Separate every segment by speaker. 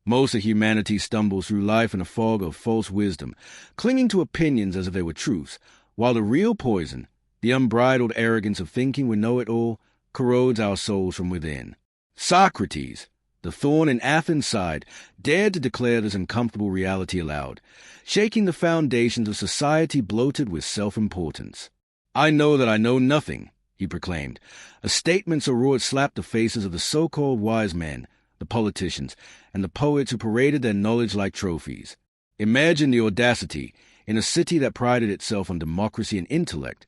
Speaker 1: Most of humanity stumbles through life in a fog of false wisdom, clinging to opinions as if they were truths, while the real poison, the unbridled arrogance of thinking we know it all, corrodes our souls from within. Socrates, the thorn in Athens' side, dared to declare this uncomfortable reality aloud, shaking the foundations of society bloated with self-importance. "I know that I know nothing," he proclaimed, a statement so raw it slapped the faces of the so-called wise men, the politicians, and the poets who paraded their knowledge like trophies. Imagine the audacity. In a city that prided itself on democracy and intellect,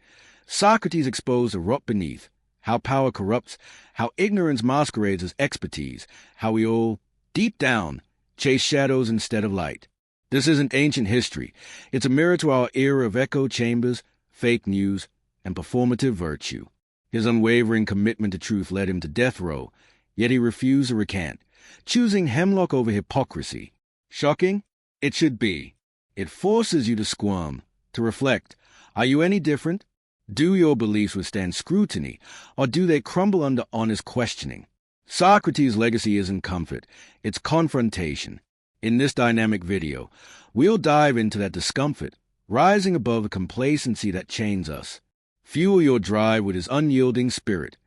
Speaker 1: Socrates exposed the rot beneath, how power corrupts, how ignorance masquerades as expertise, how we all, deep down, chase shadows instead of light. This isn't ancient history. It's a mirror to our era of echo chambers, fake news, and performative virtue. His unwavering commitment to truth led him to death row, yet he refused to recant, choosing hemlock over hypocrisy. Shocking? It should be. It forces you to squirm, to reflect. Are you any different? Do your beliefs withstand scrutiny, or do they crumble under honest questioning? Socrates' legacy isn't comfort, it's confrontation. In this dynamic video, we'll dive into that discomfort, rising above the complacency that chains us. Fuel your drive with his unyielding spirit.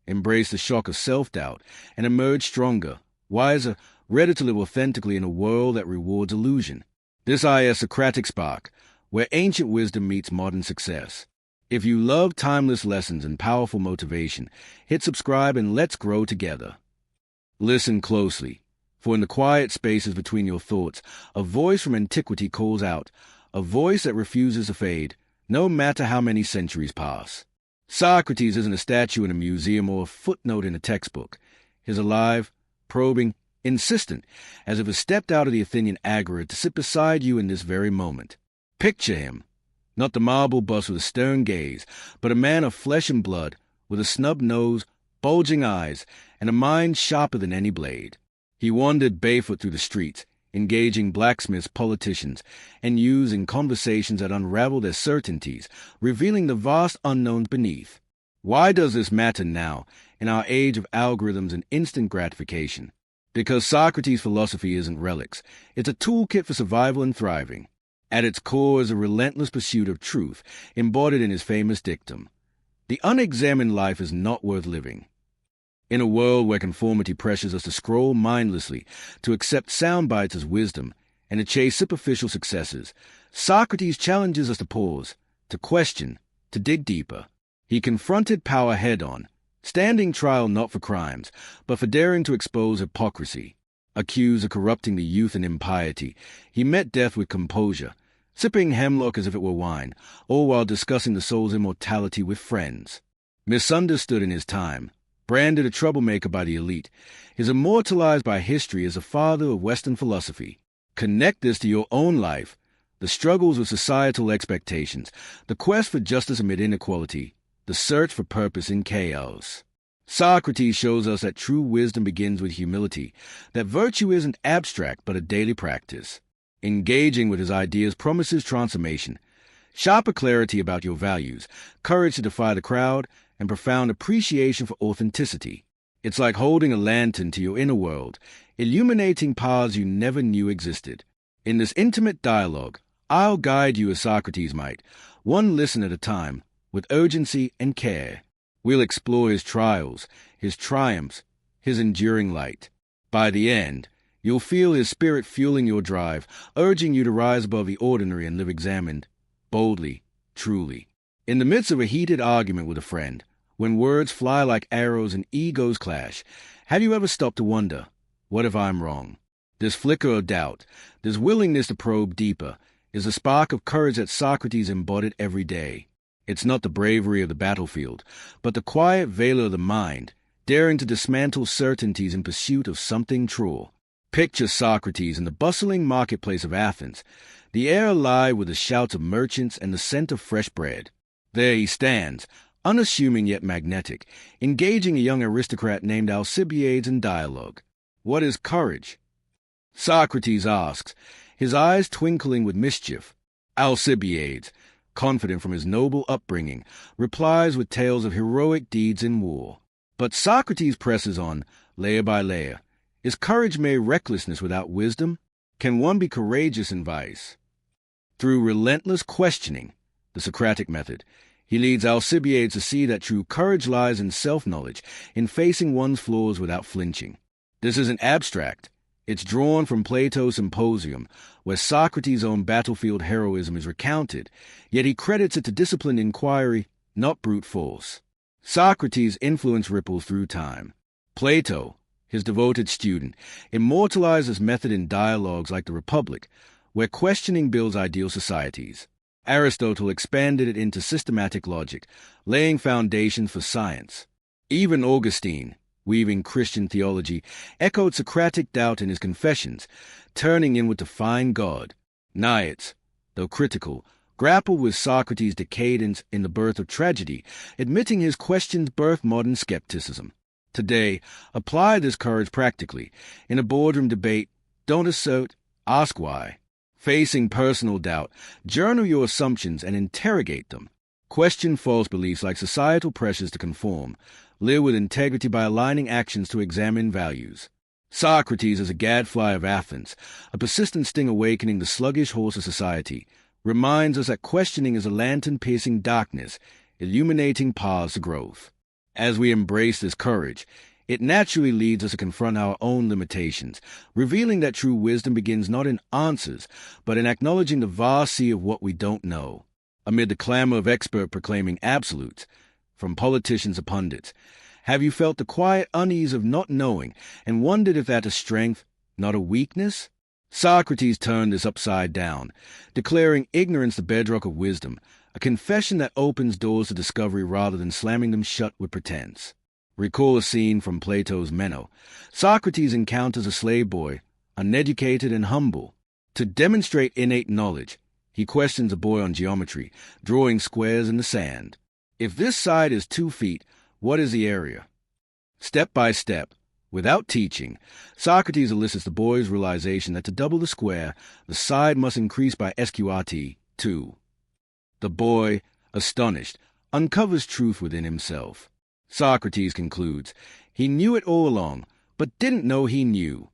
Speaker 1: Embrace the shock of self-doubt and emerge stronger, wiser, ready to live authentically in a world that rewards illusion. This is Socratic Spark, where ancient wisdom meets modern success. If you love timeless lessons and powerful motivation, hit subscribe and let's grow together. Listen closely, for in the quiet spaces between your thoughts, a voice from antiquity calls out, a voice that refuses to fade, no matter how many centuries pass. Socrates isn't a statue in a museum or a footnote in a textbook. He's alive, probing, insistent, as if he stepped out of the Athenian agora to sit beside you in this very moment. Picture him. Not the marble bust with a stern gaze, but a man of flesh and blood, with a snub nose, bulging eyes, and a mind sharper than any blade. He wandered barefoot through the streets, engaging blacksmiths, politicians, and youths in conversations that unraveled their certainties, revealing the vast unknowns beneath. Why does this matter now, in our age of algorithms and instant gratification? Because Socrates' philosophy isn't relics. It's a toolkit for survival and thriving. At its core is a relentless pursuit of truth, embodied in his famous dictum: the unexamined life is not worth living. In a world where conformity pressures us to scroll mindlessly, to accept sound bites as wisdom, and to chase superficial successes, Socrates challenges us to pause, to question, to dig deeper. He confronted power head-on, standing trial not for crimes, but for daring to expose hypocrisy. Accused of corrupting the youth and impiety, he met death with composure, sipping hemlock as if it were wine, all while discussing the soul's immortality with friends. Misunderstood in his time, branded a troublemaker by the elite, is immortalized by history as a father of Western philosophy. Connect this to your own life, the struggles with societal expectations, the quest for justice amid inequality, the search for purpose in chaos. Socrates shows us that true wisdom begins with humility, that virtue isn't abstract but a daily practice. Engaging with his ideas promises transformation, sharper clarity about your values, courage to defy the crowd, and profound appreciation for authenticity. It's like holding a lantern to your inner world, illuminating paths you never knew existed. In this intimate dialogue, I'll guide you as Socrates might, one listen at a time, with urgency and care. We'll explore his trials, his triumphs, his enduring light. By the end, you'll feel his spirit fueling your drive, urging you to rise above the ordinary and live examined, boldly, truly. In the midst of a heated argument with a friend, when words fly like arrows and egos clash, have you ever stopped to wonder, what if I'm wrong? This flicker of doubt, this willingness to probe deeper, is the spark of courage that Socrates embodied every day. It's not the bravery of the battlefield, but the quiet valor of the mind, daring to dismantle certainties in pursuit of something true. Picture Socrates in the bustling marketplace of Athens, the air alive with the shouts of merchants and the scent of fresh bread. There he stands, unassuming yet magnetic, engaging a young aristocrat named Alcibiades in dialogue. What is courage? Socrates asks, his eyes twinkling with mischief. Alcibiades, confident from his noble upbringing, replies with tales of heroic deeds in war. But Socrates presses on, layer by layer, Is courage mere recklessness without wisdom? Can one be courageous in vice? Through relentless questioning, the Socratic method, he leads Alcibiades to see that true courage lies in self-knowledge, in facing one's flaws without flinching. This isn't abstract. It's drawn from Plato's Symposium, where Socrates' own battlefield heroism is recounted, yet he credits it to disciplined inquiry, not brute force. Socrates' influence ripples through time. Plato, his devoted student, immortalized this method in dialogues like The Republic, where questioning builds ideal societies. Aristotle expanded it into systematic logic, laying foundations for science. Even Augustine, weaving Christian theology, echoed Socratic doubt in his Confessions, turning inward to find God. Nietzsche, though critical, grappled with Socrates' decadence in The Birth of Tragedy, admitting his questions birthed modern skepticism. Today, apply this courage practically. In a boardroom debate, don't assert, ask why. Facing personal doubt, journal your assumptions and interrogate them. Question false beliefs like societal pressures to conform. Live with integrity by aligning actions to examine values. Socrates is a gadfly of Athens, a persistent sting awakening the sluggish horse of society, reminds us that questioning is a lantern piercing darkness, illuminating paths to growth. As we embrace this courage, it naturally leads us to confront our own limitations, revealing that true wisdom begins not in answers, but in acknowledging the vast sea of what we don't know. Amid the clamor of experts proclaiming absolutes, from politicians to pundits, have you felt the quiet unease of not knowing and wondered if that is strength, not a weakness? Socrates turned this upside down, declaring ignorance the bedrock of wisdom, a confession that opens doors to discovery rather than slamming them shut with pretense. Recall a scene from Plato's Meno. Socrates encounters a slave boy, uneducated and humble. To demonstrate innate knowledge, he questions a boy on geometry, drawing squares in the sand. If this side is 2 feet, what is the area? Step by step, without teaching, Socrates elicits the boy's realization that to double the square, the side must increase by SQRT 2. The boy, astonished, uncovers truth within himself. Socrates concludes, he knew it all along, but didn't know he knew.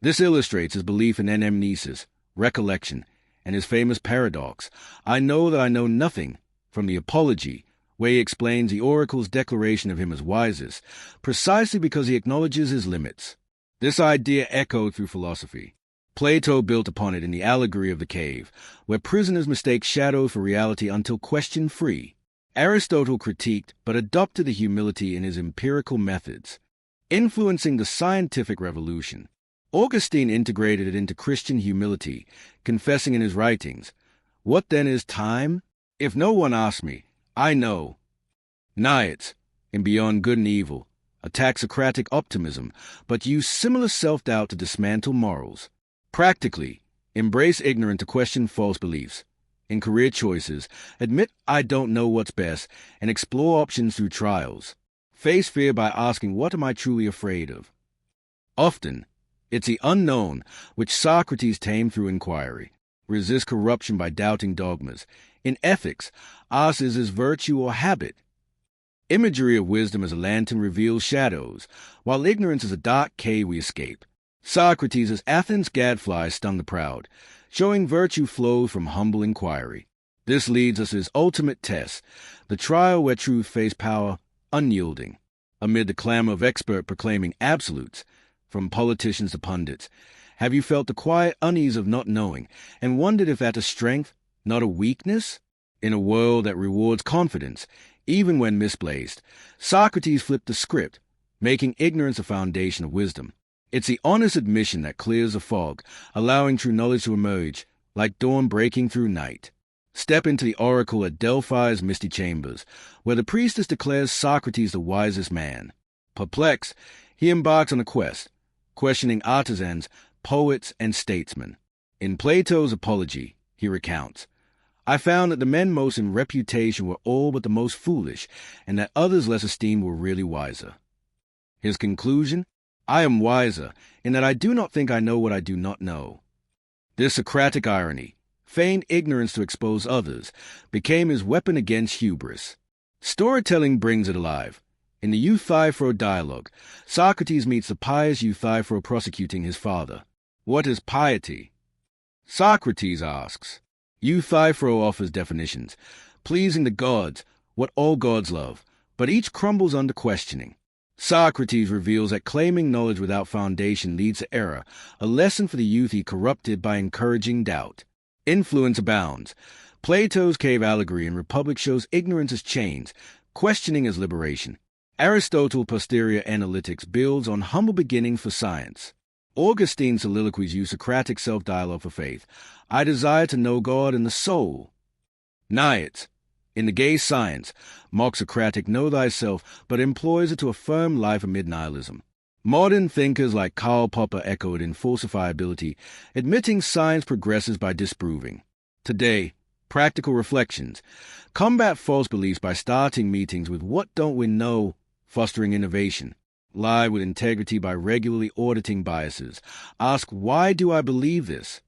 Speaker 1: This illustrates his belief in anamnesis, recollection, and his famous paradox, I know that I know nothing, from the Apology, where he explains the oracle's declaration of him as wisest, precisely because he acknowledges his limits. This idea echoed through philosophy. Plato built upon it in the allegory of the cave, where prisoners mistake shadow for reality until question-free. Aristotle critiqued but adopted the humility in his empirical methods, influencing the scientific revolution. Augustine integrated it into Christian humility, confessing in his writings, what then is time? If no one asks me, I know. Nietzsche, in Beyond Good and Evil, attacks Socratic optimism, but used similar self-doubt to dismantle morals. Practically, embrace ignorance to question false beliefs. In career choices, admit I don't know what's best and explore options through trials. Face fear by asking what am I truly afraid of? Often, it's the unknown which Socrates tamed through inquiry. Resist corruption by doubting dogmas. In ethics, ask is this virtue or habit? Imagery of wisdom as a lantern reveals shadows, while ignorance is a dark cave we escape. Socrates' Athens gadfly stung the proud, showing virtue flows from humble inquiry. This leads us to his ultimate test, the trial where truth faced power, unyielding. Amid the clamor of experts proclaiming absolutes, from politicians to pundits, have you felt the quiet unease of not knowing and wondered if that is strength, not a weakness? In a world that rewards confidence, even when misplaced, Socrates flipped the script, making ignorance a foundation of wisdom. It's the honest admission that clears the fog, allowing true knowledge to emerge, like dawn breaking through night. Step into the oracle at Delphi's misty chambers, where the priestess declares Socrates the wisest man. Perplexed, he embarks on a quest, questioning artisans, poets, and statesmen. In Plato's Apology, he recounts, I found that the men most in reputation were all but the most foolish, and that others less esteemed were really wiser. His conclusion? I am wiser, in that I do not think I know what I do not know. This Socratic irony, feigned ignorance to expose others, became his weapon against hubris. Storytelling brings it alive. In the Euthyphro dialogue, Socrates meets the pious Euthyphro prosecuting his father. What is piety? Socrates asks. Euthyphro offers definitions. Pleasing the gods, what all gods love, but each crumbles under questioning. Socrates reveals that claiming knowledge without foundation leads to error, a lesson for the youth he corrupted by encouraging doubt. Influence abounds. Plato's cave allegory in Republic shows ignorance as chains, questioning as liberation. Aristotle's posterior analytics builds on humble beginnings for science. Augustine's soliloquies use Socratic self-dialogue for faith. I desire to know God and the soul. Nietzsche, in the gay science, mocks Socratic know thyself, but employs it to affirm life amid nihilism. Modern thinkers like Karl Popper echo it in falsifiability, admitting science progresses by disproving. Today, practical reflections. Combat false beliefs by starting meetings with what don't we know, fostering innovation. Lie with integrity by regularly auditing biases. Ask, why do I believe this?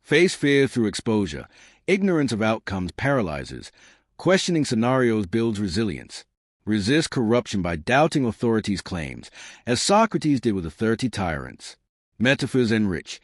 Speaker 1: Face fear through exposure. Ignorance of outcomes paralyzes. Questioning scenarios builds resilience. Resist corruption by doubting authorities' claims, as Socrates did with the 30 tyrants. Metaphors enrich.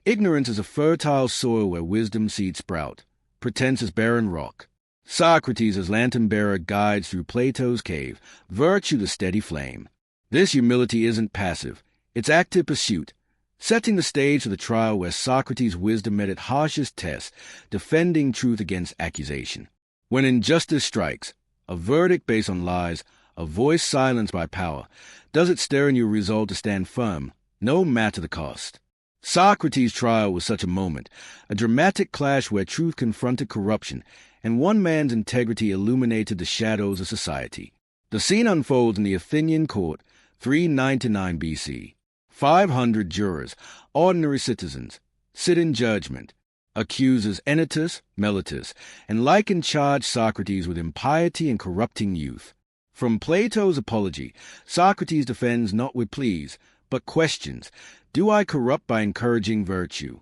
Speaker 1: Ignorance is a fertile soil where wisdom seeds sprout. Pretense is barren rock. Socrates as lantern-bearer guides through Plato's cave. Virtue the steady flame. This humility isn't passive. It's active pursuit, setting the stage for the trial where Socrates' wisdom met its harshest test, defending truth against accusation. When injustice strikes, a verdict based on lies, a voice silenced by power, does it stir in your resolve to stand firm, no matter the cost? Socrates' trial was such a moment, a dramatic clash where truth confronted corruption, and one man's integrity illuminated the shadows of society. The scene unfolds in the Athenian court, 399 BC. 500 jurors, ordinary citizens, sit in judgment. Accusers Anytus, Meletus, and Lycon charge Socrates with impiety and corrupting youth. From Plato's Apology, Socrates defends not with pleas, but questions, do I corrupt by encouraging virtue?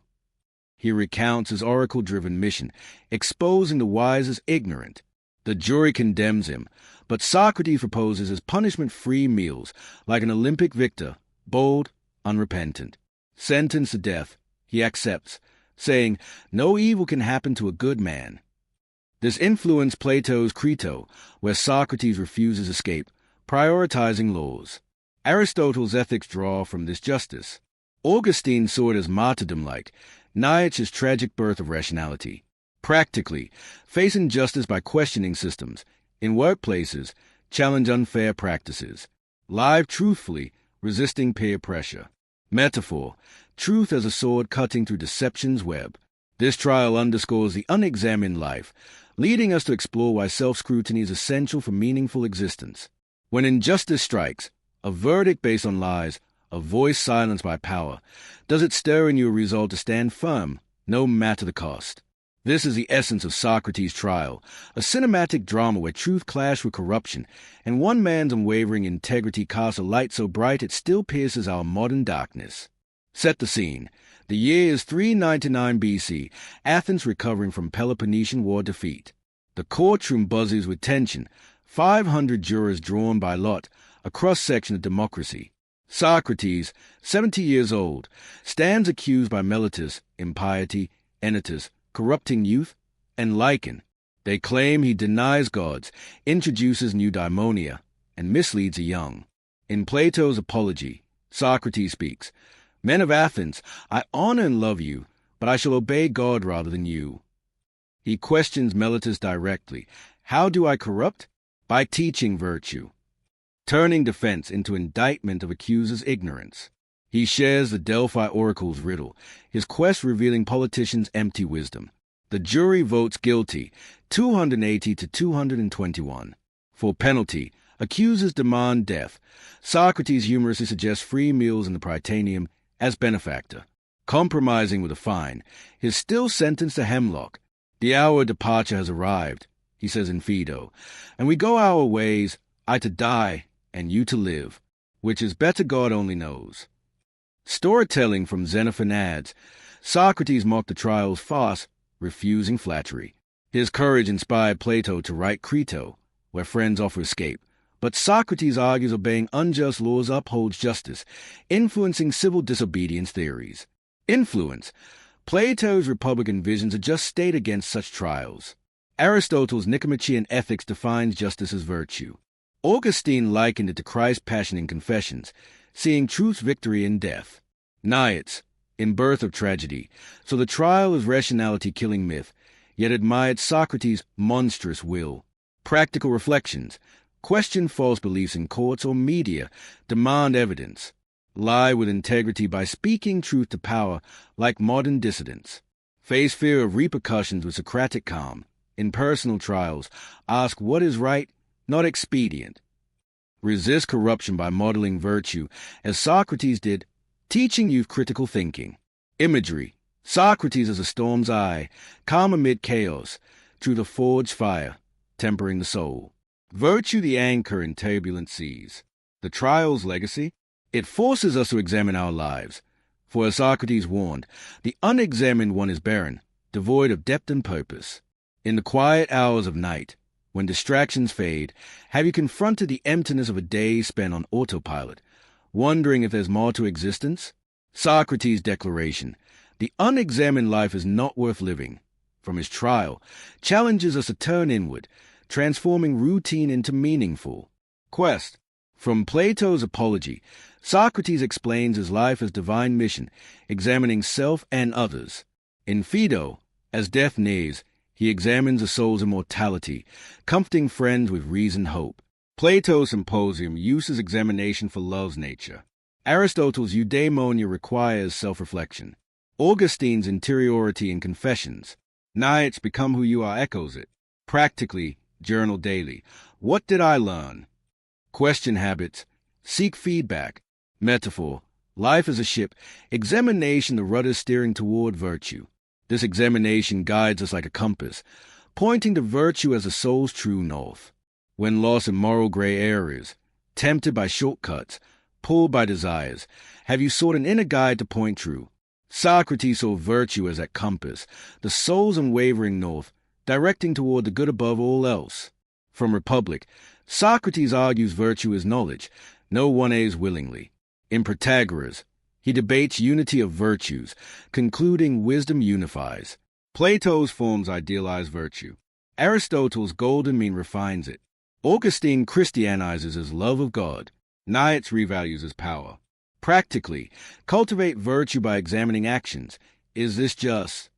Speaker 1: He recounts his oracle-driven mission, exposing the wise as ignorant. The jury condemns him, but Socrates proposes as punishment-free meals, like an Olympic victor, bold, unrepentant. Sentenced to death, he accepts, saying, no evil can happen to a good man. This influenced Plato's Crito, where Socrates refuses escape, prioritizing laws. Aristotle's ethics draw from this justice. Augustine saw it as martyrdom-like, Nietzsche's tragic birth of rationality. Practically, face injustice by questioning systems. In workplaces, challenge unfair practices. Live truthfully, resisting peer pressure. Metaphor, truth as a sword cutting through deception's web. This trial underscores the unexamined life, leading us to explore why self-scrutiny is essential for meaningful existence. When injustice strikes, a verdict based on lies, a voice silenced by power, does it stir in you a resolve to stand firm, no matter the cost? This is the essence of Socrates' trial, a cinematic drama where truth clashed with corruption, and one man's unwavering integrity casts a light so bright it still pierces our modern darkness. Set the scene. The year is 399 BC, Athens recovering from Peloponnesian War defeat. The courtroom buzzes with tension, 500 jurors drawn by lot, a cross-section of democracy. Socrates, 70 years old, stands accused by Meletus, impiety, Anytus, corrupting youth, and Lycon. They claim he denies gods, introduces eudaimonia, and misleads the young. In Plato's Apology, Socrates speaks, Men of Athens, I honor and love you, but I shall obey God rather than you. He questions Meletus directly. How do I corrupt? By teaching virtue, turning defense into indictment of accusers' ignorance. He shares the Delphi oracle's riddle, his quest revealing politicians' empty wisdom. The jury votes guilty, 280 to 221. For penalty, accusers demand death. Socrates humorously suggests free meals in the Prytaneum as benefactor. Compromising with a fine, he is still sentenced to hemlock. The hour of departure has arrived, he says in Phaedo, and we go our ways, I to die, and you to live, which is better God only knows. Storytelling from Xenophon adds, Socrates mocked the trial's farce, refusing flattery. His courage inspired Plato to write Crito, where friends offer escape, But Socrates argues obeying unjust laws upholds justice, influencing civil disobedience theories. Influence. Plato's Republican visions are just state against such trials. Aristotle's Nicomachean Ethics defines justice as virtue. Augustine likened it to Christ's passion in Confessions, seeing truth's victory in death. Nietzsche, in Birth of Tragedy, so the trial is rationality killing myth, yet admired Socrates' monstrous will. Practical reflections. Question false beliefs in courts or media, demand evidence. Lie with integrity by speaking truth to power, like modern dissidents. Face fear of repercussions with Socratic calm. In personal trials, ask what is right, not expedient. Resist corruption by modeling virtue, as Socrates did, teaching youth critical thinking. Imagery. Socrates as a storm's eye, calm amid chaos, through the forged fire, tempering the soul. Virtue the anchor in turbulent seas. The trial's legacy. It forces us to examine our lives. For as Socrates warned, the unexamined one is barren, devoid of depth and purpose. In the quiet hours of night, when distractions fade, have you confronted the emptiness of a day spent on autopilot, wondering if there's more to existence? Socrates' declaration, the unexamined life is not worth living, from his trial, challenges us to turn inward, transforming routine into meaningful. Quest. From Plato's Apology, Socrates explains his life as divine mission, examining self and others. In Phaedo, as death nears, he examines the soul's immortality, comforting friends with reasoned hope. Plato's Symposium uses examination for love's nature. Aristotle's Eudaimonia requires self-reflection. Augustine's Interiority in Confessions. Nietzsche Become Who You Are echoes it. Practically, journal daily. What did I learn? Question habits. Seek feedback. Metaphor. Life is a ship. Examination the rudder steering toward virtue. This examination guides us like a compass, pointing to virtue as the soul's true north. When lost in moral gray areas, tempted by shortcuts, pulled by desires, have you sought an inner guide to point true? Socrates saw virtue as that compass, the soul's unwavering north, directing toward the good above all else. From Republic, Socrates argues virtue is knowledge, no one is willingly. In Protagoras, he debates unity of virtues, concluding wisdom unifies. Plato's forms idealize virtue. Aristotle's golden mean refines it. Augustine Christianizes his love of God. Nietzsche revalues his power. Practically, cultivate virtue by examining actions. Is this just?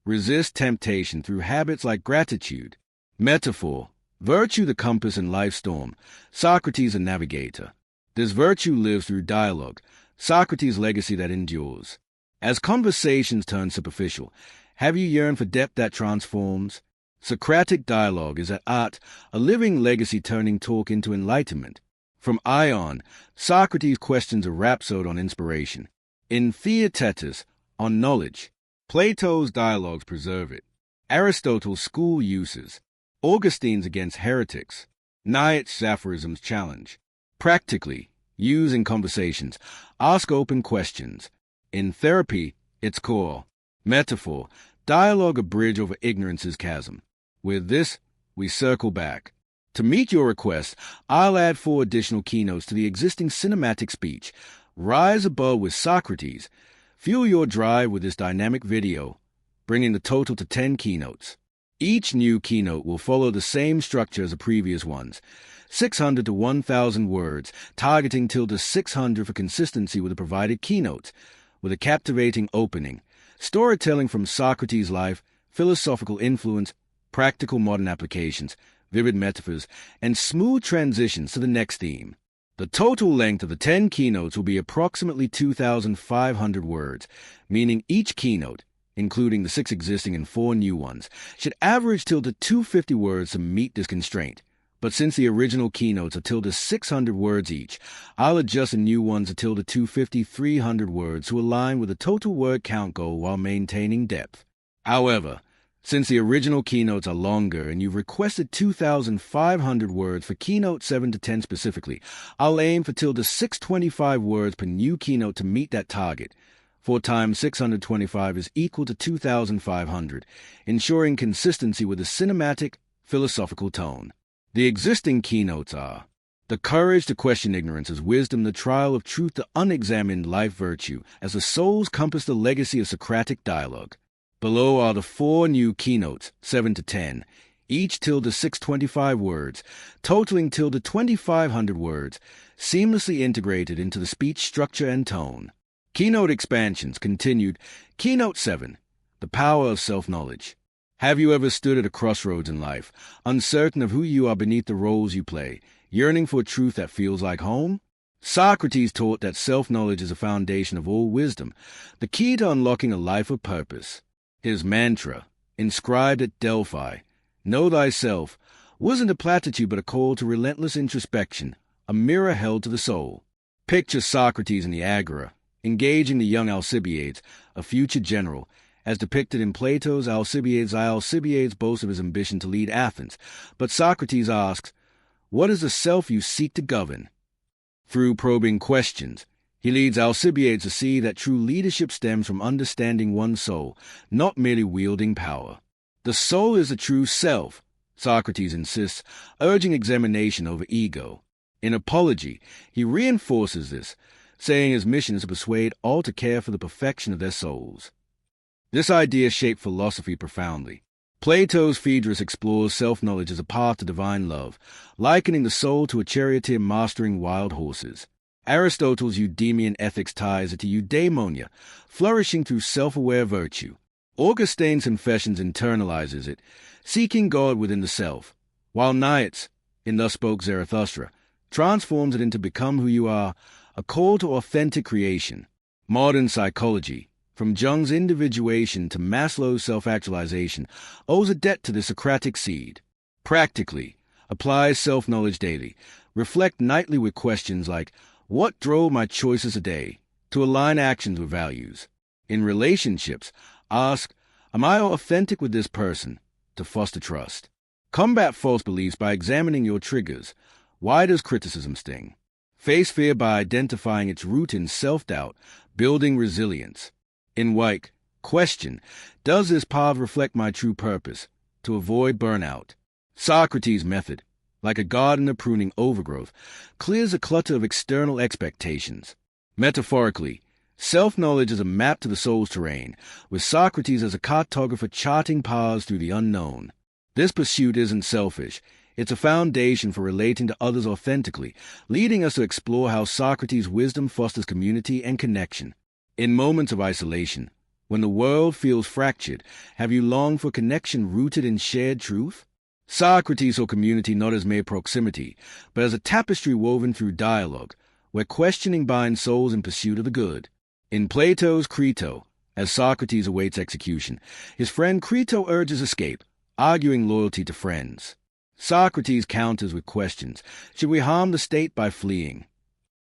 Speaker 1: Resist temptation through habits like gratitude. Metaphor. Virtue the compass in life's storm. Socrates a navigator. This virtue lives through dialogue. Socrates' legacy that endures. As conversations turn superficial, have you yearned for depth that transforms? Socratic dialogue is at art, a living legacy turning talk into enlightenment. From Ion, Socrates questions a rhapsode on inspiration. In Theaetetus, on knowledge. Plato's dialogues preserve it. Aristotle's school uses. Augustine's against heretics. Nietzsche's aphorisms challenge. Practically, use in conversations. Ask open questions. In therapy, its core. Metaphor, dialogue a bridge over ignorance's chasm. With this, we circle back. To meet your request, I'll add 4 additional keynotes to the existing cinematic speech. Rise above with Socrates. Fuel your drive with this dynamic video, bringing the total to 10 keynotes. Each new keynote will follow the same structure as the previous ones. 600 to 1,000 words, targeting till the 600 for consistency with the provided keynotes, with a captivating opening, storytelling from Socrates' life, philosophical influence, practical modern applications, vivid metaphors, and smooth transitions to the next theme. The total length of the 10 keynotes will be approximately 2,500 words, meaning each keynote, including the 6 existing and 4 new ones, should average till to 250 words to meet this constraint. But since the original keynotes are till to 600 words each, I'll adjust the new ones to till to 250-300 words to align with the total word count goal while maintaining depth. However, since the original keynotes are longer and you've requested 2,500 words for keynote 7 to 10 specifically, I'll aim for till to 625 words per new keynote to meet that target. 4 times 625 is equal to 2,500, ensuring consistency with a cinematic, philosophical tone. The existing keynotes are The courage to question ignorance as wisdom, the trial of truth, the unexamined life virtue, as the soul's compass, the legacy of Socratic dialogue. Below are the 4 new keynotes, 7 to 10, each tilde 625 words, totaling tilde 2,500 words, seamlessly integrated into the speech structure and tone. Keynote expansions continued. Keynote 7, the power of self-knowledge. Have you ever stood at a crossroads in life, uncertain of who you are beneath the roles you play, yearning for a truth that feels like home? Socrates taught that self-knowledge is a foundation of all wisdom, the key to unlocking a life of purpose. His mantra, inscribed at Delphi, "Know thyself," wasn't a platitude but a call to relentless introspection, a mirror held to the soul. Picture Socrates in the Agora, engaging the young Alcibiades, a future general, as depicted in Plato's Alcibiades. Alcibiades boasts of his ambition to lead Athens, but Socrates asks, "What is the self you seek to govern?" Through probing questions, he leads Alcibiades to see that true leadership stems from understanding one's soul, not merely wielding power. The soul is the true self, Socrates insists, urging examination over ego. In Apology, he reinforces this, saying his mission is to persuade all to care for the perfection of their souls. This idea shaped philosophy profoundly. Plato's Phaedrus explores self-knowledge as a path to divine love, likening the soul to a charioteer mastering wild horses. Aristotle's Eudemian ethics ties it to eudaimonia, flourishing through self-aware virtue. Augustine's Confessions internalizes it, seeking God within the self, while Nietzsche, in Thus Spoke Zarathustra, transforms it into become who you are, a call to authentic creation. Modern psychology, from Jung's individuation to Maslow's self-actualization, owes a debt to the Socratic seed. Practically, apply self-knowledge daily. Reflect nightly with questions like, what drove my choices today, to align actions with values? In relationships, ask, am I authentic with this person, to foster trust? Combat false beliefs by examining your triggers. Why does criticism sting? Face fear by identifying its root in self-doubt, building resilience. In Wyke, question, does this path reflect my true purpose, to avoid burnout? Socrates' method, like a gardener pruning overgrowth, clears a clutter of external expectations. Metaphorically, self-knowledge is a map to the soul's terrain, with Socrates as a cartographer charting paths through the unknown. This pursuit isn't selfish. It's a foundation for relating to others authentically, leading us to explore how Socrates' wisdom fosters community and connection. In moments of isolation, when the world feels fractured, have you longed for connection rooted in shared truth? Socrates saw community not as mere proximity, but as a tapestry woven through dialogue, where questioning binds souls in pursuit of the good. In Plato's Crito, as Socrates awaits execution, his friend Crito urges escape, arguing loyalty to friends. Socrates counters with questions, should we harm the state by fleeing?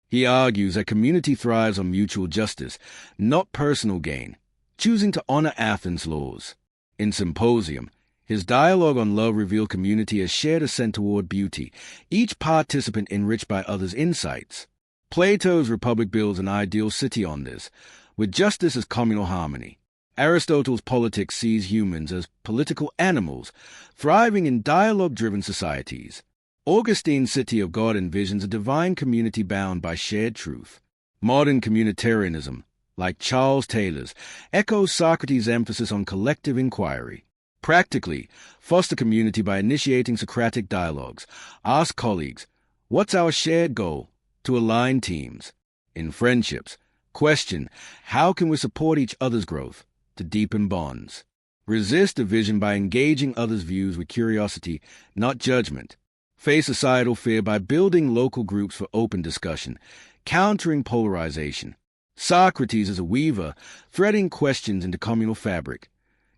Speaker 1: He argues that community thrives on mutual justice, not personal gain, choosing to honor Athens' laws. In Symposium, his dialogue on love revealed community as shared ascent toward beauty, each participant enriched by others' insights. Plato's Republic builds an ideal city on this, with justice as communal harmony. Aristotle's Politics sees humans as political animals, thriving in dialogue-driven societies. Augustine's City of God envisions a divine community bound by shared truth. Modern communitarianism, like Charles Taylor's, echoes Socrates' emphasis on collective inquiry. Practically, foster community by initiating Socratic dialogues. Ask colleagues, what's our shared goal? To align teams. In friendships, question, how can we support each other's growth? To deepen bonds. Resist division by engaging others' views with curiosity, not judgment. Face societal fear by building local groups for open discussion, countering polarization. Socrates is a weaver, threading questions into communal fabric.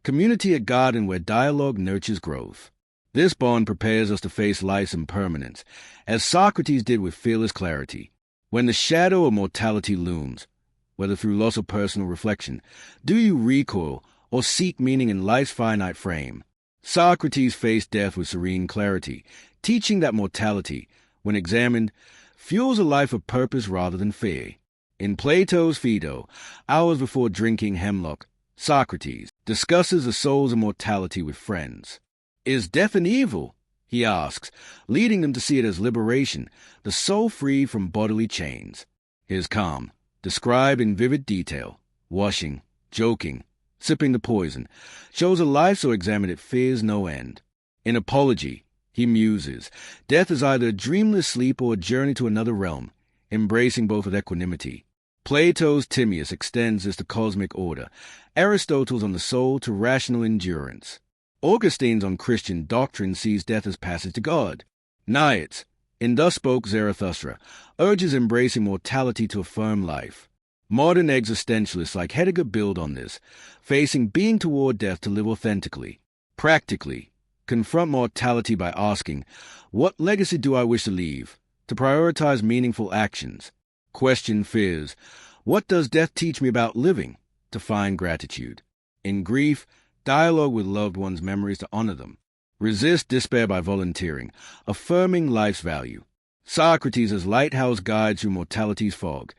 Speaker 1: Community a garden where dialogue nurtures growth. This bond prepares us to face life's impermanence, as Socrates did with fearless clarity. When the shadow of mortality looms, whether through loss or personal reflection, do you recoil or seek meaning in life's finite frame? Socrates faced death with serene clarity, teaching that mortality, when examined, fuels a life of purpose rather than fear. In Plato's Phaedo, hours before drinking hemlock, Socrates discusses the soul's immortality with friends. Is death an evil? he asks, leading them to see it as liberation, the soul free from bodily chains. His calm, described in vivid detail, washing, joking, sipping the poison, shows a life so examined it fears no end. In Apology, he muses, death is either a dreamless sleep or a journey to another realm, embracing both with equanimity. Plato's Timaeus extends this to cosmic order, Aristotle's on the soul to rational endurance. Augustine's on Christian doctrine sees death as passage to God. Nietzsche, in Thus Spoke Zarathustra, urges embracing mortality to affirm life. Modern existentialists like Heidegger build on this, facing being toward death to live authentically. Practically, confront mortality by asking, what legacy do I wish to leave? To prioritize meaningful actions. Question fears, what does death teach me about living? To find gratitude. In grief, dialogue with loved ones' memories to honor them. Resist despair by volunteering, affirming life's value. Socrates as lighthouse guide through mortality's fog.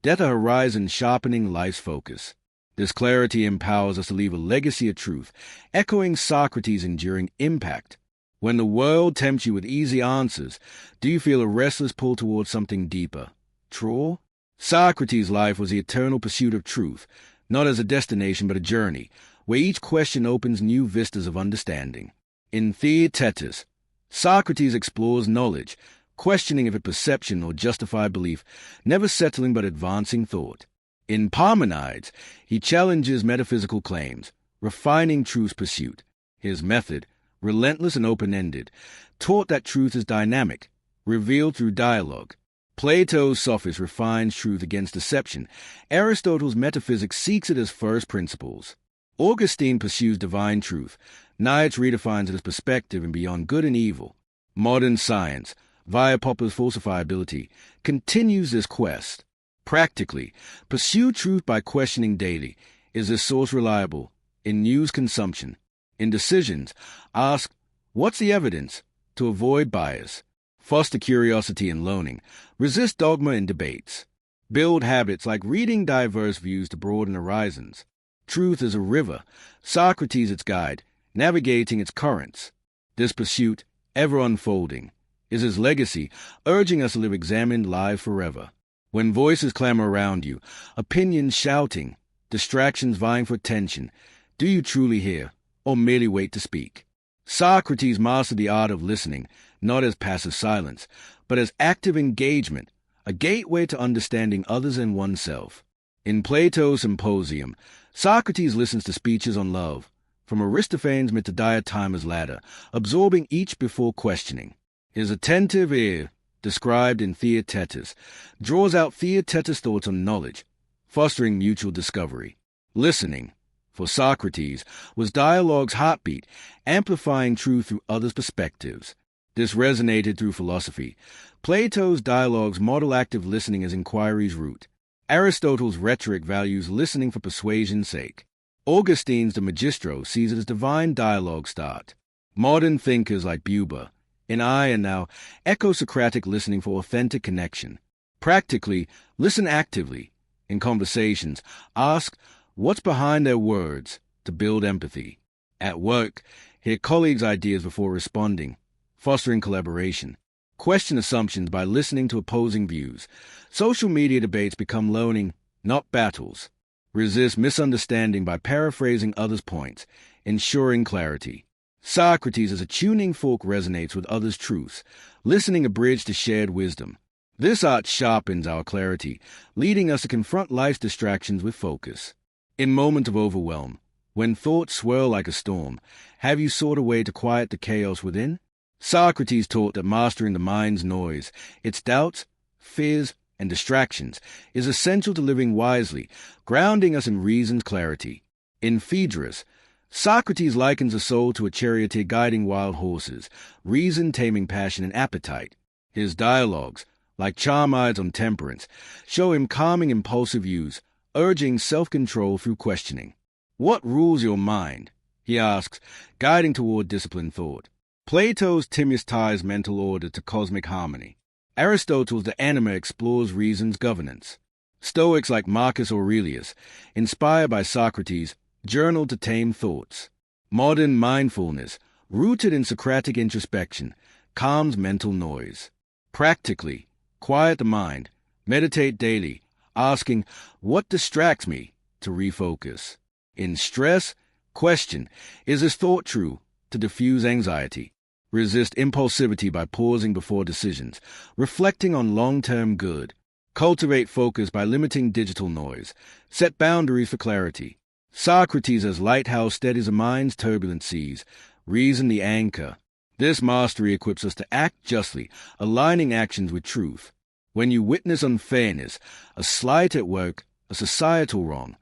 Speaker 1: Death a horizon sharpening life's focus. This clarity empowers us to leave a legacy of truth, echoing Socrates' enduring impact. When the world tempts you with easy answers, do you feel a restless pull towards something deeper, truer? Socrates' life was the eternal pursuit of truth, not as a destination but a journey, where each question opens new vistas of understanding. In Theaetetus, Socrates explores knowledge, questioning if it's perception or justified belief, never settling but advancing thought. In Parmenides, he challenges metaphysical claims, refining truth's pursuit. His method, relentless and open-ended, taught that truth is dynamic, revealed through dialogue. Plato's sophist refines truth against deception. Aristotle's metaphysics seeks it as first principles. Augustine pursues divine truth. Nietzsche redefines it as perspective and beyond good and evil. Modern science, via Popper's falsifiability, continues this quest. Practically, pursue truth by questioning daily. Is this source reliable? In news consumption. In decisions, ask, what's the evidence? To avoid bias. Foster curiosity in learning. Resist dogma in debates. Build habits like reading diverse views to broaden horizons. Truth is a river, Socrates its guide, navigating its currents. This pursuit, ever unfolding, is his legacy, urging us to live examined lives forever. When voices clamor around you, opinions shouting, distractions vying for attention, do you truly hear, or merely wait to speak? Socrates mastered the art of listening, not as passive silence, but as active engagement, a gateway to understanding others and oneself. In Plato's Symposium, Socrates listens to speeches on love, from Aristophanes' to Diotima's ladder, absorbing each before questioning. His attentive ear, described in Theaetetus, draws out Theaetetus' thoughts on knowledge, fostering mutual discovery. Listening, for Socrates, was dialogue's heartbeat, amplifying truth through others' perspectives. This resonated through philosophy. Plato's dialogues model active listening as inquiry's root. Aristotle's rhetoric values listening for persuasion's sake. Augustine's De Magistro sees it as divine dialogue start. Modern thinkers like Buber, in I and Now, echo Socratic listening for authentic connection. Practically, listen actively. In conversations, ask what's behind their words to build empathy. At work, hear colleagues' ideas before responding, fostering collaboration. Question assumptions by listening to opposing views. Social media debates become learning, not battles. Resist misunderstanding by paraphrasing others' points, ensuring clarity. Socrates as a tuning fork resonates with others' truths, listening a bridge to shared wisdom. This art sharpens our clarity, leading us to confront life's distractions with focus. In moments of overwhelm, when thoughts swirl like a storm, have you sought a way to quiet the chaos within? Socrates taught that mastering the mind's noise, its doubts, fears, and distractions, is essential to living wisely, grounding us in reason's clarity. In Phaedrus, Socrates likens the soul to a charioteer guiding wild horses, reason taming passion and appetite. His dialogues, like Charmides on temperance, show him calming impulsive views, urging self-control through questioning. What rules your mind? He asks, guiding toward disciplined thought. Plato's Timaeus ties mental order to cosmic harmony. Aristotle's De Anima explores reason's governance. Stoics like Marcus Aurelius, inspired by Socrates, journal to tame thoughts. Modern mindfulness, rooted in Socratic introspection, calms mental noise. Practically, quiet the mind, meditate daily, asking, what distracts me, to refocus. In stress, question, is this thought true, to diffuse anxiety. Resist impulsivity by pausing before decisions, reflecting on long-term good. Cultivate focus by limiting digital noise. Set boundaries for clarity. Socrates as lighthouse steadies a mind's turbulent seas. Reason the anchor. This mastery equips us to act justly, aligning actions with truth. When you witness unfairness, a slight at work, a societal wrong,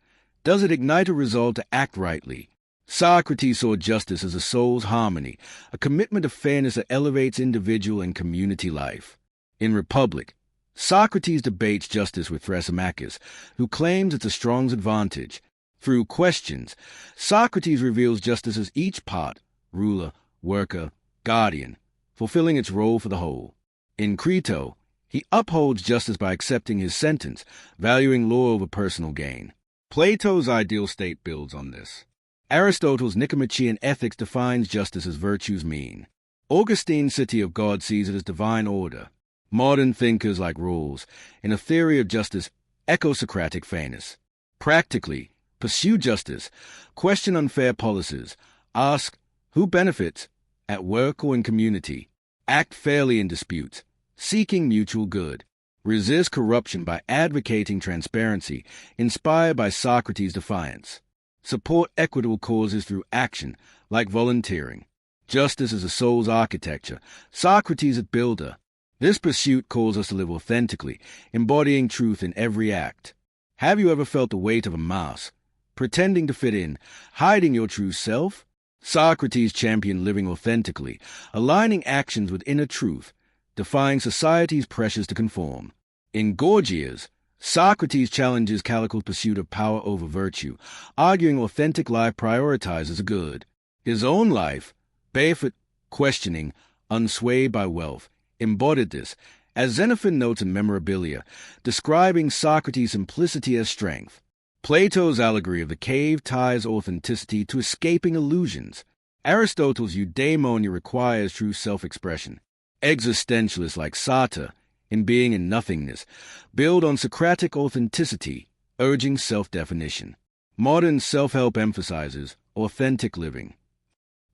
Speaker 1: does it ignite a resolve to act rightly? Socrates saw justice as a soul's harmony, a commitment of fairness that elevates individual and community life. In Republic, Socrates debates justice with Thrasymachus, who claims it's a strong's advantage. Through questions, Socrates reveals justice as each part, ruler, worker, guardian, fulfilling its role for the whole. In Crito, he upholds justice by accepting his sentence, valuing law over personal gain. Plato's ideal state builds on this. Aristotle's Nicomachean Ethics defines justice as virtue's mean. Augustine's City of God sees it as divine order. Modern thinkers like Rawls, in a theory of justice, echo Socratic fairness. Practically, pursue justice, question unfair policies, ask who benefits, at work or in community, act fairly in disputes, seeking mutual good. Resist corruption by advocating transparency, inspired by Socrates' defiance. Support equitable causes through action, like volunteering. Justice is a soul's architecture, Socrates its builder. This pursuit calls us to live authentically, embodying truth in every act. Have you ever felt the weight of a mask, pretending to fit in, hiding your true self? Socrates championed living authentically, aligning actions with inner truth, defying society's pressures to conform. In Gorgias, Socrates challenges Callicles' pursuit of power over virtue, arguing authentic life prioritizes a good. His own life, barefoot, questioning, unswayed by wealth, embodied this, as Xenophon notes in Memorabilia, describing Socrates' simplicity as strength. Plato's allegory of the cave ties authenticity to escaping illusions. Aristotle's eudaimonia requires true self-expression. Existentialists like Sartre, in Being and Nothingness, build on Socratic authenticity, urging self-definition. Modern self-help emphasizes authentic living.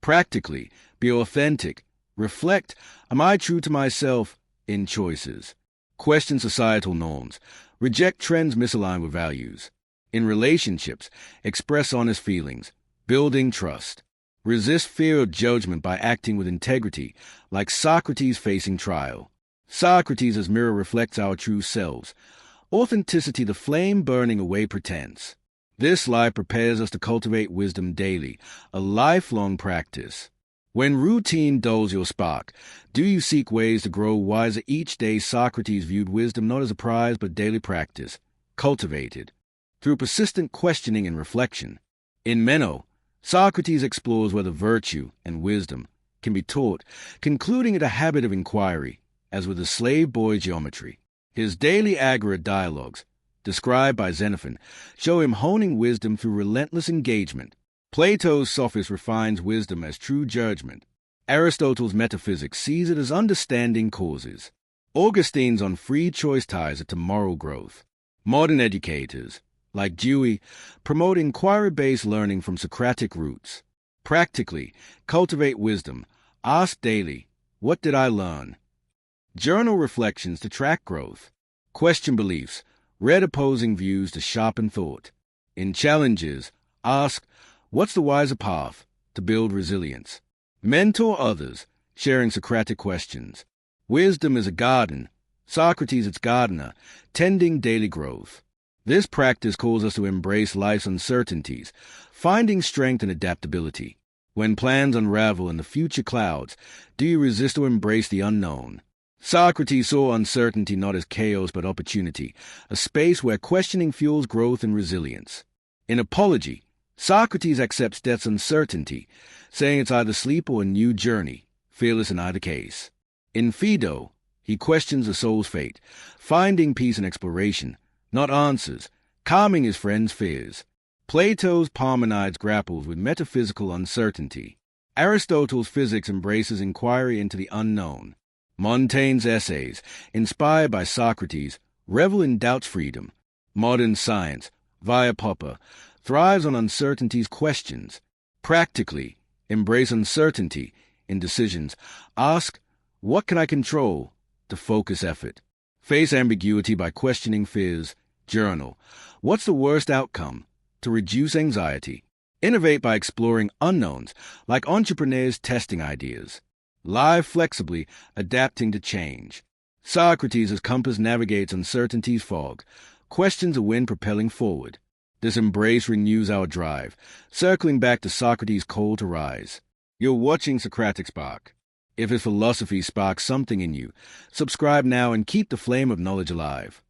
Speaker 1: Practically, be authentic. Reflect, am I true to myself, in choices? Question societal norms. Reject trends misaligned with values. In relationships, express honest feelings, building trust. Resist fear of judgment by acting with integrity, like Socrates facing trial. Socrates as mirror reflects our true selves. Authenticity, the flame burning away pretense. This life prepares us to cultivate wisdom daily, a lifelong practice. When routine dulls your spark, do you seek ways to grow wiser each day? Socrates viewed wisdom not as a prize but daily practice, cultivated through persistent questioning and reflection. In Meno, Socrates explores whether virtue and wisdom can be taught, concluding it a habit of inquiry, as with the slave boy geometry. His daily agora dialogues, described by Xenophon, show him honing wisdom through relentless engagement. Plato's Sophist refines wisdom as true judgment. Aristotle's Metaphysics sees it as understanding causes. Augustine's On Free Choice ties it to moral growth. Modern educators, like Dewey, promote inquiry-based learning from Socratic roots. Practically, cultivate wisdom. Ask daily, what did I learn? Journal reflections to track growth. Question beliefs. Read opposing views to sharpen thought. In challenges, ask, what's the wiser path, to build resilience? Mentor others, sharing Socratic questions. Wisdom is a garden, Socrates its gardener, tending daily growth. This practice calls us to embrace life's uncertainties, finding strength and adaptability. When plans unravel and the future clouds, do you resist or embrace the unknown? Socrates saw uncertainty not as chaos but opportunity, a space where questioning fuels growth and resilience. In Apology, Socrates accepts death's uncertainty, saying it's either sleep or a new journey, fearless in either case. In Phaedo, he questions the soul's fate, finding peace in exploration, not answers, calming his friend's fears. Plato's Parmenides grapples with metaphysical uncertainty. Aristotle's physics embraces inquiry into the unknown. Montaigne's essays, inspired by Socrates, revel in doubt's freedom. Modern science, via Popper, thrives on uncertainty's questions. Practically, embrace uncertainty in decisions. Ask, what can I control? To focus effort. Face ambiguity by questioning fears. Journal, what's the worst outcome? To reduce anxiety. Innovate by exploring unknowns, like entrepreneurs testing ideas. Live flexibly, adapting to change. Socrates' compass navigates uncertainty's fog. Questions a wind propelling forward. This embrace renews our drive, circling back to Socrates' call to rise. You're watching Socratic Spark. If his philosophy sparks something in you, subscribe now and keep the flame of knowledge alive.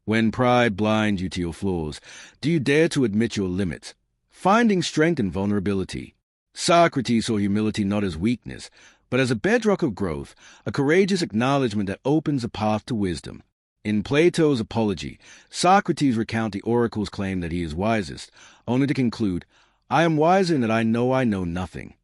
Speaker 1: When pride blinds you to your flaws, do you dare to admit your limits, finding strength in vulnerability? Socrates saw humility not as weakness, but as a bedrock of growth, a courageous acknowledgement that opens a path to wisdom. In Plato's Apology, Socrates recounts the oracle's claim that he is wisest, only to conclude, I am wiser in that I know nothing.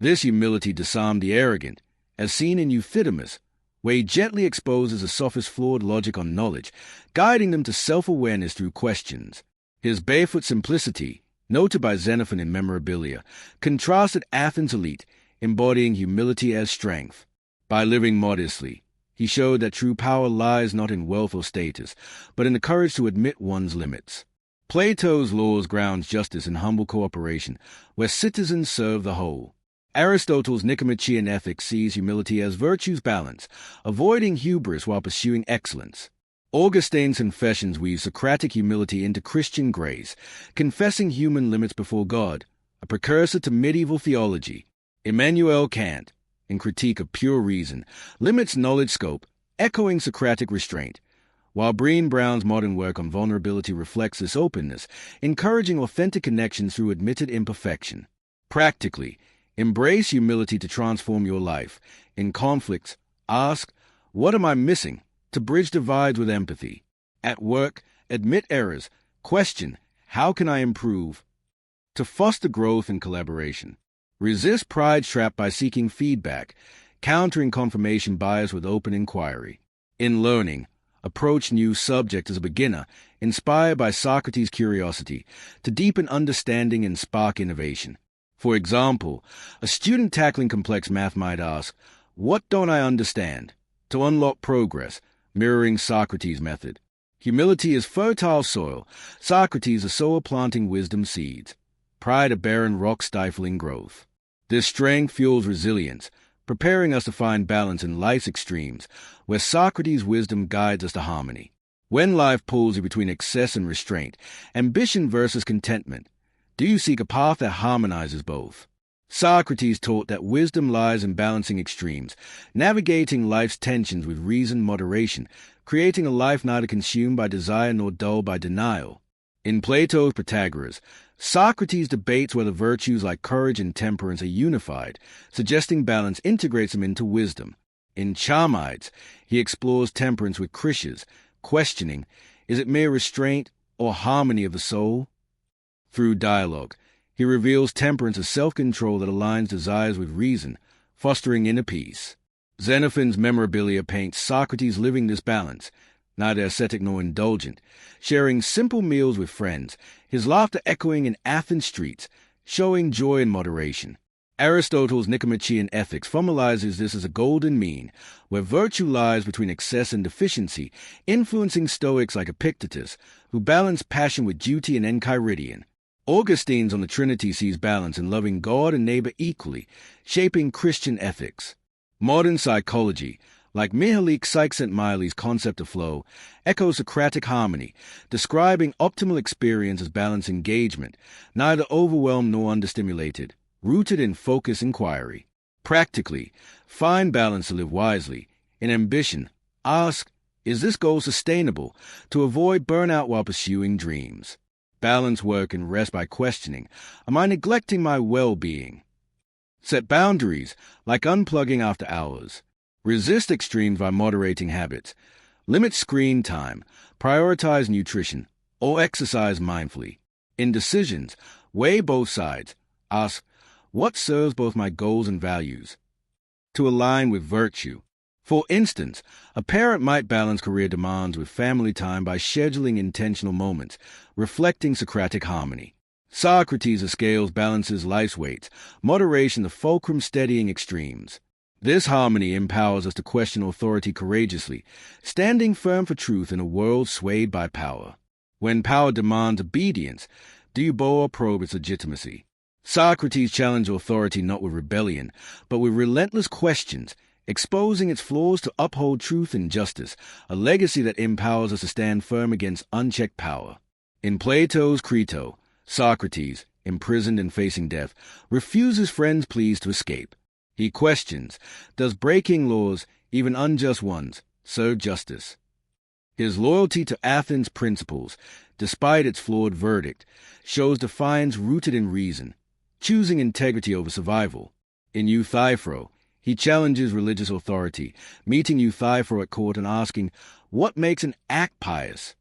Speaker 1: This humility disarmed the arrogant, as seen in Euthydemus, where he gently exposes a sophist's flawed logic on knowledge, guiding them to self-awareness through questions. His barefoot simplicity, noted by Xenophon in Memorabilia, contrasted Athens' elite, embodying humility as strength. By living modestly, he showed that true power lies not in wealth or status, but in the courage to admit one's limits. Plato's laws grounds justice in humble cooperation, where citizens serve the whole. Aristotle's Nicomachean Ethics sees humility as virtue's balance, avoiding hubris while pursuing excellence. Augustine's Confessions weave Socratic humility into Christian grace, confessing human limits before God, a precursor to medieval theology. Immanuel Kant, in Critique of Pure Reason, limits knowledge scope, echoing Socratic restraint, while Brené Brown's modern work on vulnerability reflects this openness, encouraging authentic connections through admitted imperfection. Practically, embrace humility to transform your life. In conflicts, ask, what am I missing? To bridge divides with empathy. At work, admit errors. Question, how can I improve? To foster growth and collaboration. Resist pride's trap by seeking feedback, countering confirmation bias with open inquiry. In learning, approach new subject as a beginner, inspired by Socrates' curiosity, to deepen understanding and spark innovation. For example, a student tackling complex math might ask, what don't I understand? To unlock progress, mirroring Socrates' method. Humility is fertile soil. Socrates a sower planting wisdom seeds. Pride a barren rock stifling growth. This strength fuels resilience, preparing us to find balance in life's extremes, where Socrates' wisdom guides us to harmony. When life pulls you between excess and restraint, ambition versus contentment, do you seek a path that harmonizes both? Socrates taught that wisdom lies in balancing extremes, navigating life's tensions with reasoned moderation, creating a life neither consumed by desire nor dulled by denial. In Plato's Protagoras, Socrates debates whether virtues like courage and temperance are unified, suggesting balance integrates them into wisdom. In Charmides, he explores temperance with Critias, questioning, is it mere restraint or harmony of the soul? Through dialogue, he reveals temperance as self-control that aligns desires with reason, fostering inner peace. Xenophon's Memorabilia paints Socrates living this balance, neither ascetic nor indulgent, sharing simple meals with friends, his laughter echoing in Athens streets, showing joy in moderation. Aristotle's Nicomachean Ethics formalizes this as a golden mean, where virtue lies between excess and deficiency, influencing Stoics like Epictetus, who balance passion with duty and Enchiridion. Augustine's On the Trinity sees balance in loving God and neighbor equally, shaping Christian ethics. Modern psychology, like Mihaly Csikszentmihalyi's concept of flow, echoes Socratic harmony, describing optimal experience as balanced engagement, neither overwhelmed nor understimulated, rooted in focused inquiry. Practically, find balance to live wisely. In ambition, ask, is this goal sustainable? To avoid burnout while pursuing dreams. Balance work and rest by questioning, am I neglecting my well-being? Set boundaries, like unplugging after hours. Resist extremes by moderating habits. Limit screen time, prioritize nutrition, or exercise mindfully. In decisions, weigh both sides. Ask, what serves both my goals and values? To align with virtue. For instance, a parent might balance career demands with family time by scheduling intentional moments, reflecting Socratic harmony. Socrates' scales balances life's weights, moderation the fulcrum steadying extremes. This harmony empowers us to question authority courageously, standing firm for truth in a world swayed by power. When power demands obedience, do you bow or probe its legitimacy? Socrates challenged authority not with rebellion, but with relentless questions, exposing its flaws to uphold truth and justice, a legacy that empowers us to stand firm against unchecked power. In Plato's Crito, Socrates, imprisoned and facing death, refuses friends' pleas to escape. He questions, does breaking laws, even unjust ones, serve justice? His loyalty to Athens' principles, despite its flawed verdict, shows defiance rooted in reason, choosing integrity over survival. In Euthyphro, he challenges religious authority, meeting Euthyphro at court and asking, what makes an act pious?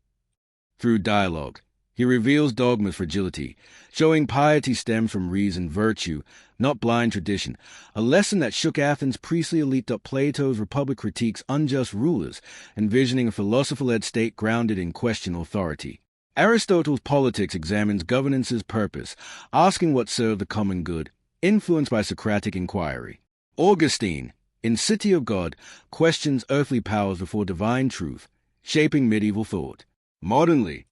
Speaker 1: Through dialogue, he reveals dogma's fragility, showing piety stems from reason, virtue, not blind tradition, a lesson that shook Athens' priestly elite up. Plato's Republic critiques unjust rulers, envisioning a philosopher-led state grounded in question authority. Aristotle's Politics examines governance's purpose, asking what served the common good, influenced by Socratic inquiry. Augustine, in City of God, questions earthly powers before divine truth, shaping medieval thought. Modernly,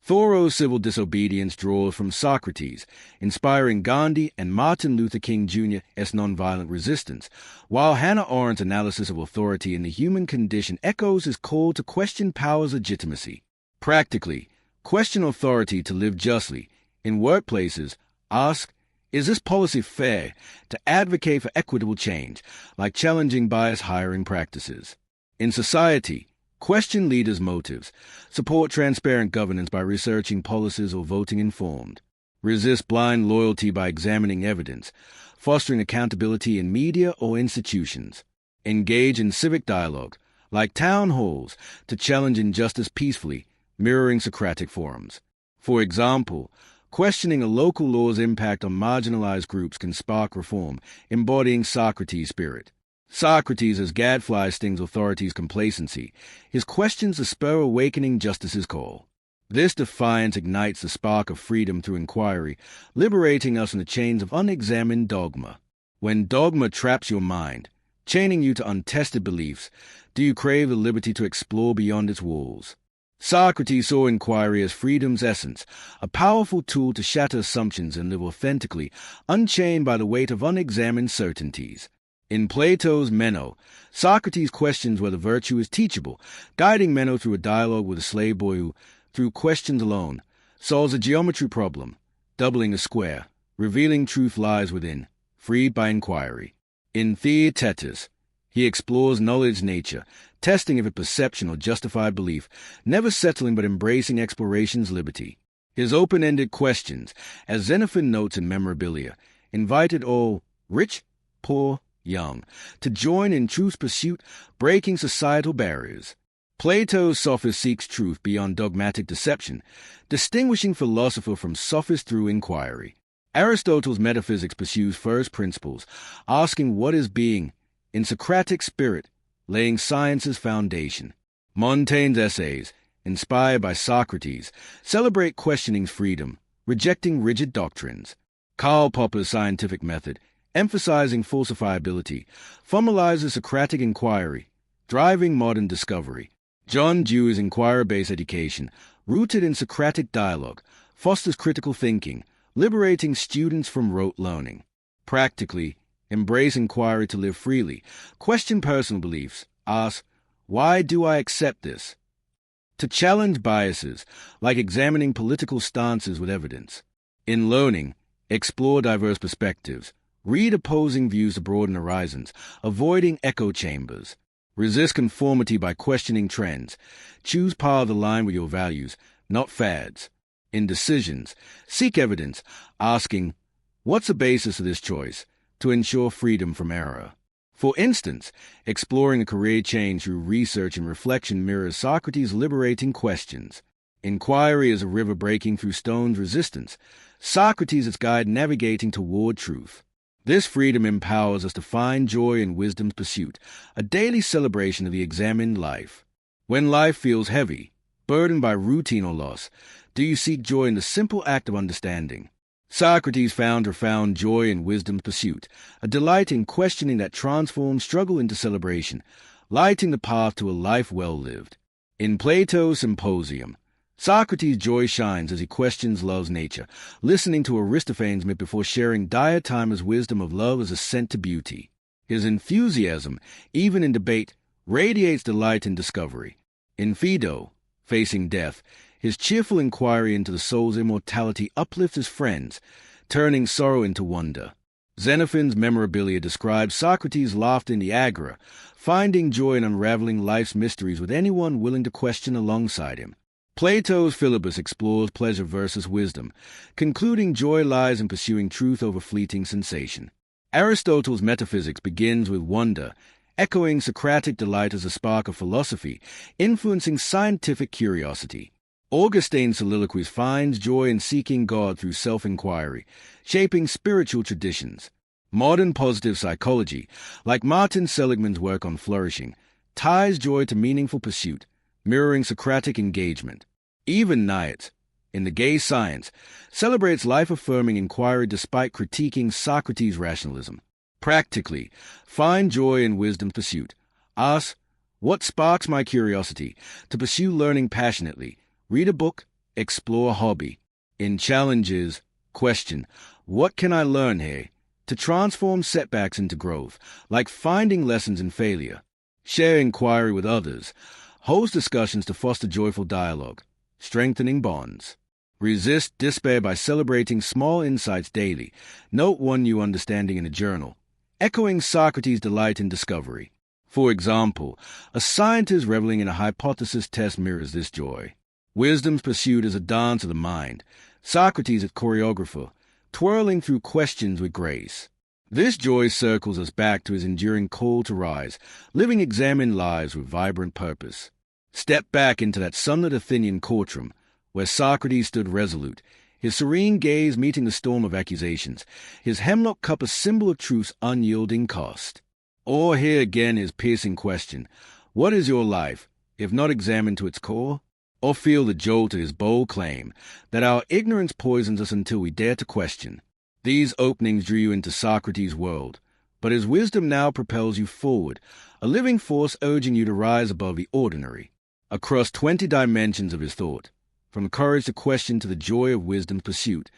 Speaker 1: Thoreau's civil disobedience draws from Socrates, inspiring Gandhi and Martin Luther King Jr.'s nonviolent resistance, while Hannah Arendt's analysis of authority in the human condition echoes his call to question power's legitimacy. Practically, question authority to live justly. In workplaces, ask, is this policy fair? To advocate for equitable change, like challenging biased hiring practices. In society, question leaders' motives. Support transparent governance by researching policies or voting informed. Resist blind loyalty by examining evidence, fostering accountability in media or institutions. Engage in civic dialogue, like town halls, to challenge injustice peacefully, mirroring Socratic forums. For example, questioning a local law's impact on marginalized groups can spark reform, embodying Socrates' spirit. Socrates, as gadfly, stings authority's complacency. His questions the spur awakening justice's call. This defiance ignites the spark of freedom through inquiry, liberating us from the chains of unexamined dogma. When dogma traps your mind, chaining you to untested beliefs, do you crave the liberty to explore beyond its walls? Socrates saw inquiry as freedom's essence, a powerful tool to shatter assumptions and live authentically, unchained by the weight of unexamined certainties. In Plato's Meno, Socrates questions whether virtue is teachable, guiding Meno through a dialogue with a slave boy who, through questions alone, solves a geometry problem, doubling a square, revealing truth lies within, freed by inquiry. In Theaetetus, he explores knowledge's nature, testing if it's perception or justified belief, never settling but embracing exploration's liberty. His open-ended questions, as Xenophon notes in Memorabilia, invited all, rich, poor, young, to join in truth's pursuit, breaking societal barriers. Plato's sophist seeks truth beyond dogmatic deception, distinguishing philosopher from sophist through inquiry. Aristotle's metaphysics pursues first principles, asking what is being, in Socratic spirit, laying science's foundation. Montaigne's essays, inspired by Socrates, celebrate questioning's freedom, rejecting rigid doctrines. Karl Popper's scientific method, emphasizing falsifiability, formalizes Socratic inquiry, driving modern discovery. John Dewey's inquiry-based education, rooted in Socratic dialogue, fosters critical thinking, liberating students from rote learning. Practically, embrace inquiry to live freely, question personal beliefs, ask, why do I accept this? To challenge biases, like examining political stances with evidence. In learning, explore diverse perspectives, read opposing views to broaden horizons, avoiding echo chambers. Resist conformity by questioning trends. Choose paths aligned with your values, not fads. In decisions, seek evidence, asking, what's the basis of this choice, to ensure freedom from error. For instance, exploring a career change through research and reflection mirrors Socrates' liberating questions. Inquiry is a river breaking through stone's resistance. Socrates' its guide navigating toward truth. This freedom empowers us to find joy in wisdom's pursuit, a daily celebration of the examined life. When life feels heavy, burdened by routine or loss, do you seek joy in the simple act of understanding? Socrates found joy in wisdom's pursuit, a delight in questioning that transforms struggle into celebration, lighting the path to a life well lived. In Plato's Symposium, Socrates' joy shines as he questions love's nature, listening to Aristophanes' myth before sharing Diotima's wisdom of love as ascent to beauty. His enthusiasm, even in debate, radiates delight in discovery. In Phaedo, facing death, his cheerful inquiry into the soul's immortality uplifts his friends, turning sorrow into wonder. Xenophon's Memorabilia describes Socrates' laughter in the Agora, finding joy in unraveling life's mysteries with anyone willing to question alongside him. Plato's Philebus explores pleasure versus wisdom, concluding joy lies in pursuing truth over fleeting sensation. Aristotle's Metaphysics begins with wonder, echoing Socratic delight as a spark of philosophy, influencing scientific curiosity. Augustine's Soliloquies finds joy in seeking God through self-inquiry, shaping spiritual traditions. Modern positive psychology, like Martin Seligman's work on flourishing, ties joy to meaningful pursuit, mirroring Socratic engagement. Even Nietzsche, in The Gay Science, celebrates life-affirming inquiry despite critiquing Socrates' rationalism. Practically, find joy in wisdom's pursuit. Ask, what sparks my curiosity to pursue learning passionately? Read a book, explore a hobby. In challenges, question, what can I learn here? To transform setbacks into growth, like finding lessons in failure. Share inquiry with others. Host discussions to foster joyful dialogue, strengthening bonds. Resist despair by celebrating small insights daily. Note one new understanding in a journal, echoing Socrates' delight in discovery. For example, a scientist reveling in a hypothesis test mirrors this joy. Wisdom's pursuit is a dance of the mind. Socrates, its choreographer, twirling through questions with grace. This joy circles us back to his enduring call to rise, living examined lives with vibrant purpose. Step back into that sunlit Athenian courtroom, where Socrates stood resolute, his serene gaze meeting the storm of accusations, his hemlock cup a symbol of truth's unyielding cost. Or hear again his piercing question, what is your life, if not examined to its core? Or feel the jolt of his bold claim that our ignorance poisons us until we dare to question. These openings drew you into Socrates' world, but his wisdom now propels you forward, a living force urging you to rise above the ordinary. Across 20 dimensions of his thought, from courage to question to the joy of wisdom's pursuit,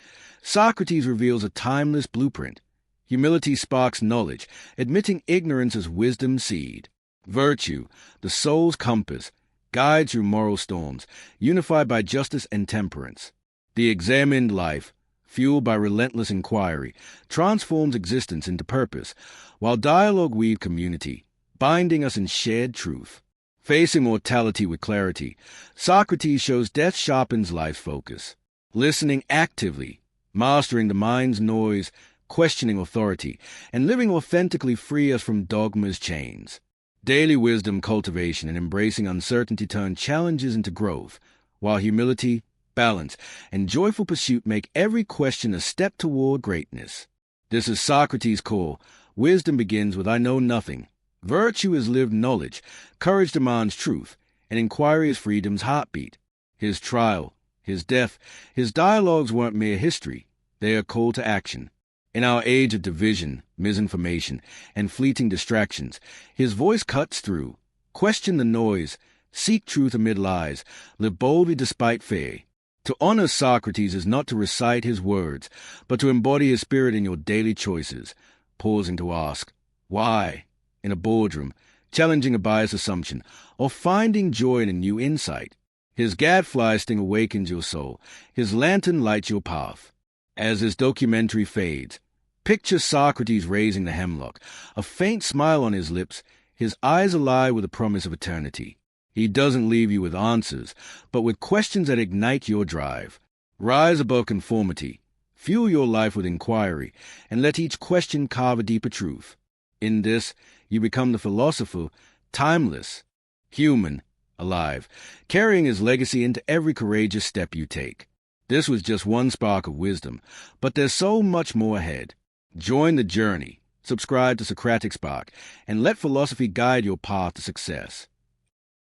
Speaker 1: Socrates reveals a timeless blueprint. Humility sparks knowledge, admitting ignorance as wisdom's seed. Virtue, the soul's compass, guides through moral storms, unified by justice and temperance. The examined life, fueled by relentless inquiry, transforms existence into purpose, while dialogue weaves community, binding us in shared truth. Facing mortality with clarity, Socrates shows death sharpens life's focus. Listening actively, mastering the mind's noise, questioning authority, and living authentically free us from dogma's chains. Daily wisdom cultivation and embracing uncertainty turn challenges into growth, while humility, balance, and joyful pursuit make every question a step toward greatness. This is Socrates' call. Wisdom begins with I know nothing. Virtue is lived knowledge, courage demands truth, and inquiry is freedom's heartbeat. His trial, his death, his dialogues weren't mere history. They are call to action. In our age of division, misinformation, and fleeting distractions, his voice cuts through. Question the noise, seek truth amid lies, live boldly despite fear. To honor Socrates is not to recite his words, but to embody his spirit in your daily choices, pausing to ask, why? In a boardroom, challenging a biased assumption, or finding joy in a new insight. His gadfly sting awakens your soul. His lantern lights your path. As this documentary fades, picture Socrates raising the hemlock, a faint smile on his lips, his eyes alive with the promise of eternity. He doesn't leave you with answers, but with questions that ignite your drive. Rise above conformity, fuel your life with inquiry, and let each question carve a deeper truth. In this, you become the philosopher, timeless, human, alive, carrying his legacy into every courageous step you take. This was just one spark of wisdom, but there's so much more ahead. Join the journey. Subscribe to Socratic Spark and let philosophy guide your path to success.